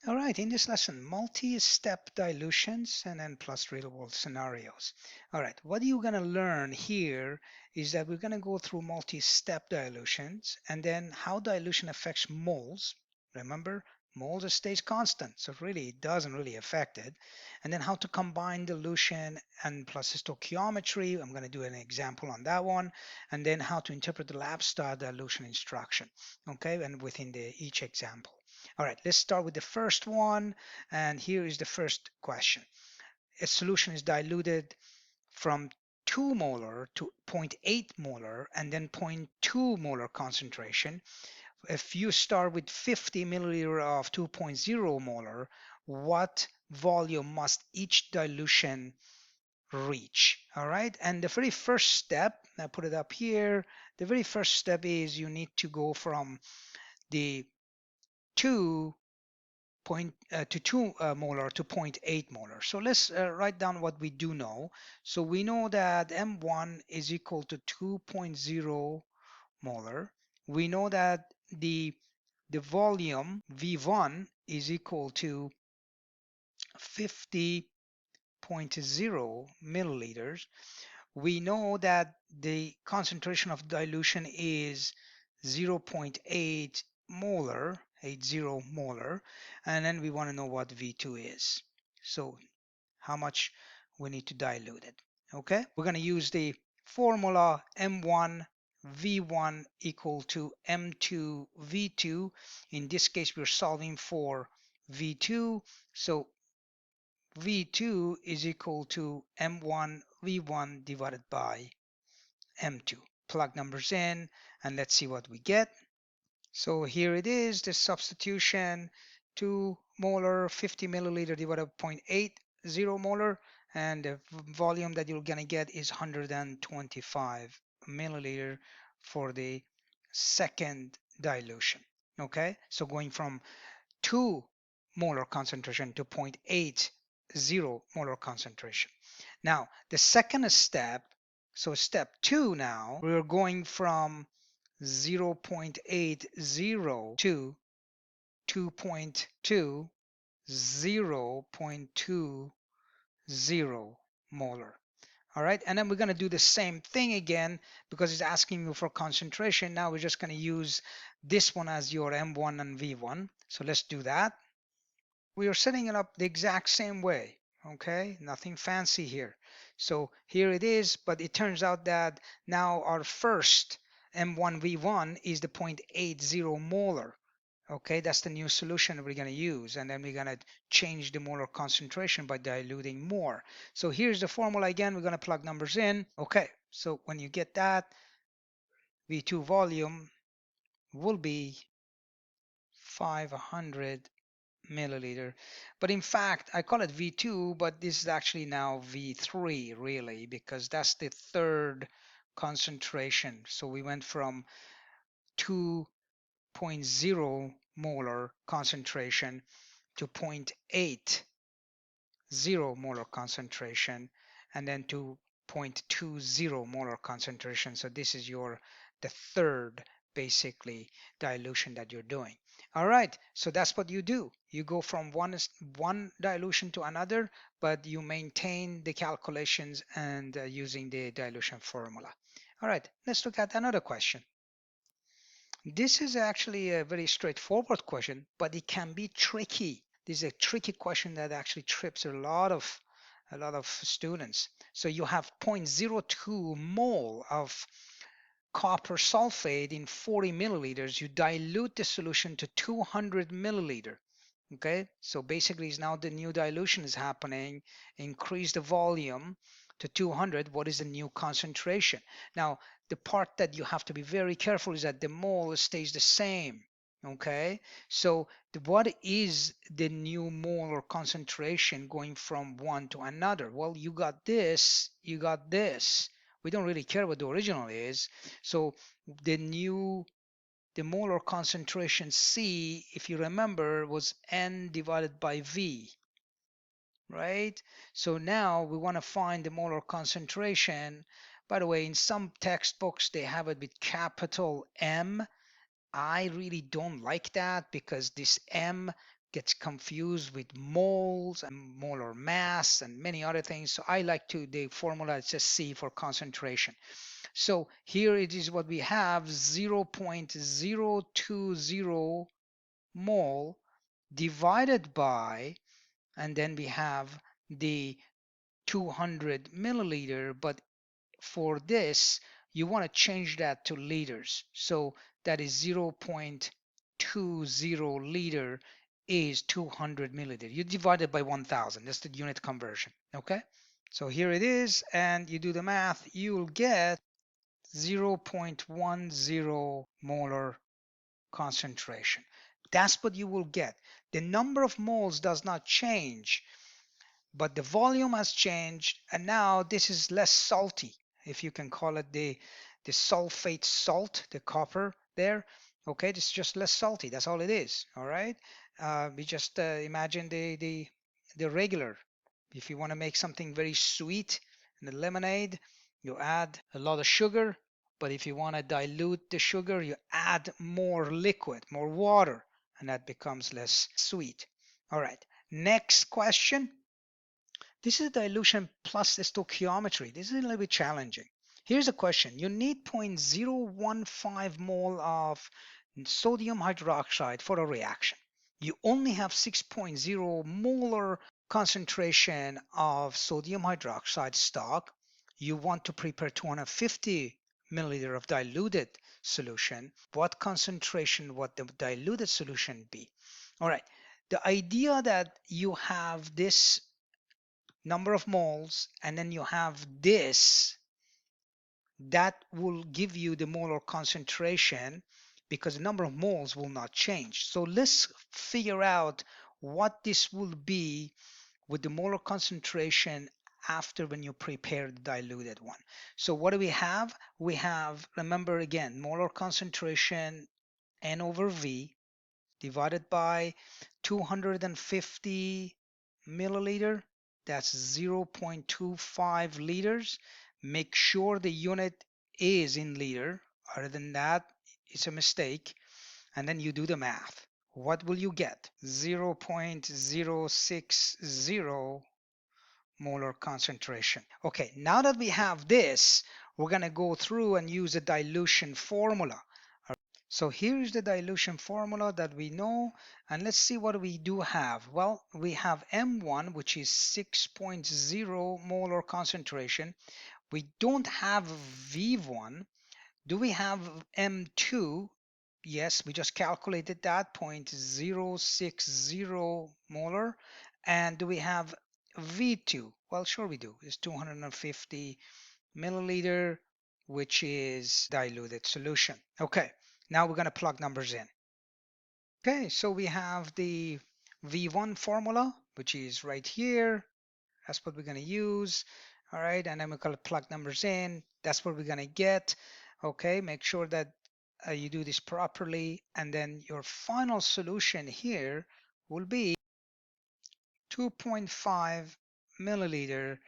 All right, in this lesson, multi-step dilutions and then plus real-world scenarios. All right, what you're going to learn here is that we're going to go through multi-step dilutions and then how dilution affects moles. Remember, moles stays constant, so really it doesn't really affect it. And then how to combine dilution and plus stoichiometry. I'm going to do an example on that one. And then how to interpret the lab style dilution instruction, okay, and within each example. All right, let's start with the first one. And here is the first question. A solution is diluted from 2 molar to 0.8 molar and then 0.2 molar concentration. If you start with 50 milliliter of 2.0 molar, what volume must each dilution reach? All right, and the very first step, I put it up here, the very first step is you need to go from the 2 to 2 molar to 0.8 molar. So let's write down what we do know. So we know that M1 is equal to 2.0 molar. We know that the volume V1 is equal to 50.0 milliliters. We know that the concentration of dilution is 0.8 molar, 80 molar, and then we want to know what V2 is. So how much we need to dilute it. Okay, we're going to use the formula M₁V₁ equal to M₂V₂. In this case, we're solving for V2. So V2 is equal to M₁V₁ divided by M2. Plug numbers in and let's see what we get. So here it is, the substitution, 2 molar, 50 milliliter divided by 0.80 molar, and the volume that you're gonna get is 125 milliliter for the second dilution. Okay, so going from 2 molar concentration to 0.80 molar concentration. Now, the second step, so step 2 now, we're going from 0.80 to 2.2, 0.20 molar. All right, and then we're going to do the same thing again because it's asking you for concentration. Now we're just going to use this one as your M1 and V1. So let's do that. We are setting it up the exact same way. Okay, nothing fancy here. So here it is, but it turns out that now our first M₁V₁ is the 0.80 molar. Okay, that's the new solution we're going to use, and then we're going to change the molar concentration by diluting more. So here's the formula again. We're going to plug numbers in. Okay, so when you get that, V2 volume will be 500 milliliter, but in fact I call it V2, but this is actually now V3 really, because that's the third concentration. So we went from 2.0 molar concentration to 0.80 molar concentration, and then to 0.20 molar concentration. So this is the third basically dilution that you're doing. All right, so that's what you do. You go from one dilution to another, but you maintain the calculations and using the dilution formula. All right, let's look at another question. This is actually a very straightforward question, but it can be tricky. This is a tricky question that actually trips a lot of students. So you have 0.02 mole of copper sulfate in 40 milliliters. You dilute the solution to 200 milliliter. Okay, so basically now the new dilution is happening. Increase the volume to 200. What is the new concentration? Now the part that you have to be very careful is that the mole stays the same. Okay, so what is the new molar concentration going from one to another? Well, you got this, you got this. We don't really care what the original is. So the molar concentration C, if you remember, was N divided by V, right? So now we want to find the molar concentration. By the way, in some textbooks, they have it with capital M. I really don't like that because this M gets confused with moles and molar mass and many other things. So I like to, the formula is just C for concentration. So here it is what we have, 0.020 mole divided by, and then we have the 200 milliliter, but for this, you want to change that to liters. So that is 0.20 liter is 200 milliliter. You divide it by 1000. That's the unit conversion. Okay. So here it is, and you do the math, you'll get 0.10 molar concentration. That's what you will get. The number of moles does not change, but the volume has changed, and now this is less salty, if you can call it the sulfate salt, the copper there. Okay, it's just less salty, that's all it is. All right, we just imagine the regular, if you want to make something very sweet in the lemonade, you add a lot of sugar, but if you want to dilute the sugar, you add more liquid, more water, and that becomes less sweet. All right, next question. This is dilution plus the stoichiometry. This is a little bit challenging. Here's a question. You need 0.015 mole of sodium hydroxide for a reaction. You only have 6.0 molar concentration of sodium hydroxide stock. You want to prepare 250 milliliter of diluted solution. What concentration would the diluted solution be? All right. The idea that you have this number of moles and then you have this, that will give you the molar concentration because the number of moles will not change. So let's figure out what this will be with the molar concentration after when you prepare the diluted one. So what do we have? We have, remember again, molar concentration N/V divided by 250 milliliter, that's 0.25 liters. Make sure the unit is in liter. Other than that, it's a mistake. And then you do the math. What will you get? 0.060 molar concentration. Okay, now that we have this, we're going to go through and use a dilution formula. So here is the dilution formula that we know, and let's see what we do have. Well, we have M1, which is 6.0 molar concentration. We don't have V1. Do we have M2? Yes, we just calculated that, 0.060 molar. And do we have V2? Well, sure we do. It's 250 milliliter, which is diluted solution. Okay, now we're going to plug numbers in. Okay, so we have the V1 formula, which is right here. That's what we're going to use. All right, and then we're going to plug numbers in. That's what we're going to get. Okay, make sure that you do this properly, and then your final solution here will be 2.5 milliliter,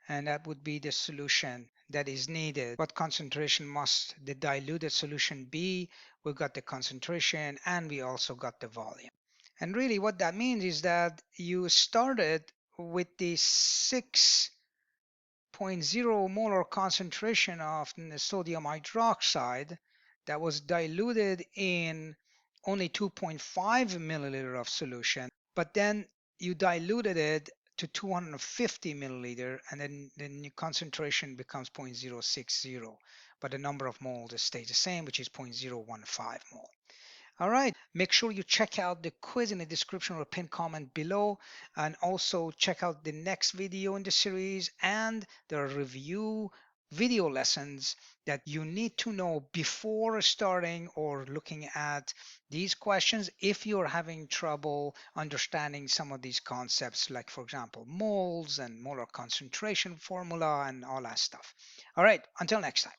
and that would be the solution that is needed. What concentration must the diluted solution be? We got the concentration and we also got the volume. And really what that means is that you started with the 6.0 molar concentration of the sodium hydroxide that was diluted in only 2.5 milliliter of solution, but then you diluted it to 250 milliliter, and then the concentration becomes 0.060, but the number of moles stays the same, which is 0.015 mole. All right, make sure you check out the quiz in the description or pinned comment below, and also check out the next video in the series and the review video lessons that you need to know before starting or looking at these questions if you're having trouble understanding some of these concepts, like for example moles and molar concentration formula and all that stuff. All right, until next time.